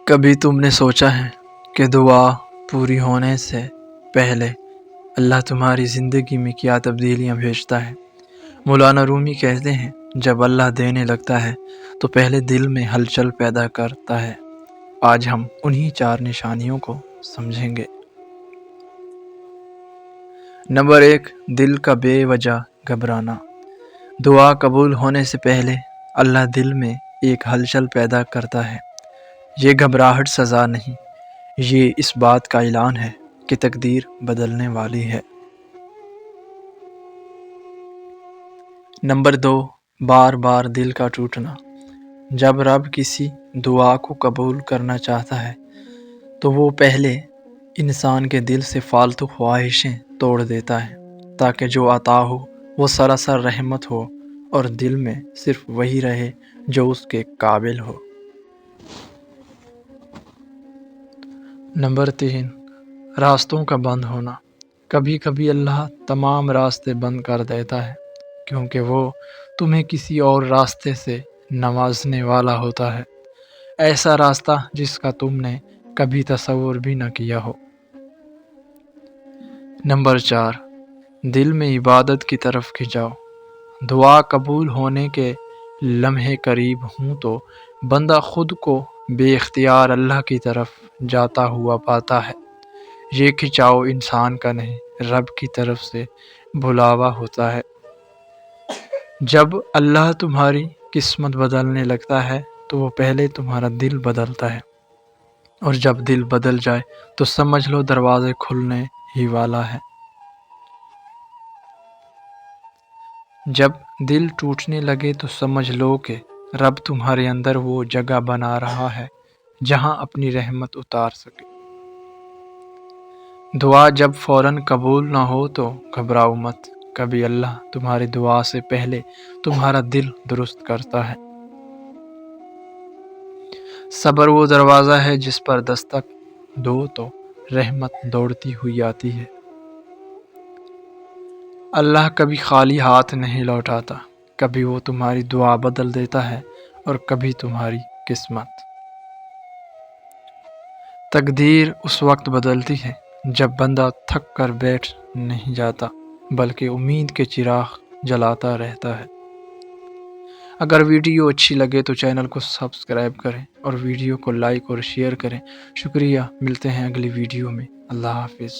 کبھی تم نے سوچا ہے کہ دعا پوری ہونے سے پہلے اللہ تمہاری زندگی میں کیا تبدیلیاں بھیجتا ہے؟ مولانا رومی کہتے ہیں، جب اللہ دینے لگتا ہے تو پہلے دل میں ہلچل پیدا کرتا ہے۔ آج ہم انہی 4 نشانیوں کو سمجھیں گے۔ نمبر 1، دل کا بے وجہ گھبرانا۔ دعا قبول ہونے سے پہلے اللہ دل میں ایک ہلچل پیدا کرتا ہے۔ یہ گھبراہٹ سزا نہیں، یہ اس بات کا اعلان ہے کہ تقدیر بدلنے والی ہے۔ نمبر 2، بار بار دل کا ٹوٹنا۔ جب رب کسی دعا کو قبول کرنا چاہتا ہے تو وہ پہلے انسان کے دل سے فالتو خواہشیں توڑ دیتا ہے، تاکہ جو عطا ہو وہ سراسر رحمت ہو اور دل میں صرف وہی رہے جو اس کے قابل ہو۔ نمبر 3، راستوں کا بند ہونا۔ کبھی کبھی اللہ تمام راستے بند کر دیتا ہے کیونکہ وہ تمہیں کسی اور راستے سے نوازنے والا ہوتا ہے، ایسا راستہ جس کا تم نے کبھی تصور بھی نہ کیا ہو۔ نمبر 4، دل میں عبادت کی طرف کھنچاؤ۔ دعا قبول ہونے کے لمحے قریب ہوں تو بندہ خود کو بے اختیار اللہ کی طرف جاتا ہوا پاتا ہے۔ یہ کھنچاؤ انسان کا نہیں، رب کی طرف سے بلاوا ہوتا ہے۔ جب اللہ تمہاری قسمت بدلنے لگتا ہے تو وہ پہلے تمہارا دل بدلتا ہے، اور جب دل بدل جائے تو سمجھ لو دروازے کھلنے ہی والا ہے۔ جب دل ٹوٹنے لگے تو سمجھ لو کہ رب تمہارے اندر وہ جگہ بنا رہا ہے جہاں اپنی رحمت اتار سکے۔ دعا جب فوراً قبول نہ ہو تو گھبراؤ مت، کبھی اللہ تمہاری دعا سے پہلے تمہارا دل درست کرتا ہے۔ صبر وہ دروازہ ہے جس پر دستک دو تو رحمت دوڑتی ہوئی آتی ہے۔ اللہ کبھی خالی ہاتھ نہیں لوٹاتا، کبھی وہ تمہاری دعا بدل دیتا ہے اور کبھی تمہاری قسمت۔ تقدیر اس وقت بدلتی ہے جب بندہ تھک کر بیٹھ نہیں جاتا بلکہ امید کے چراغ جلاتا رہتا ہے۔ اگر ویڈیو اچھی لگے تو چینل کو سبسکرائب کریں اور ویڈیو کو لائک اور شیئر کریں۔ شکریہ، ملتے ہیں اگلی ویڈیو میں۔ اللہ حافظ۔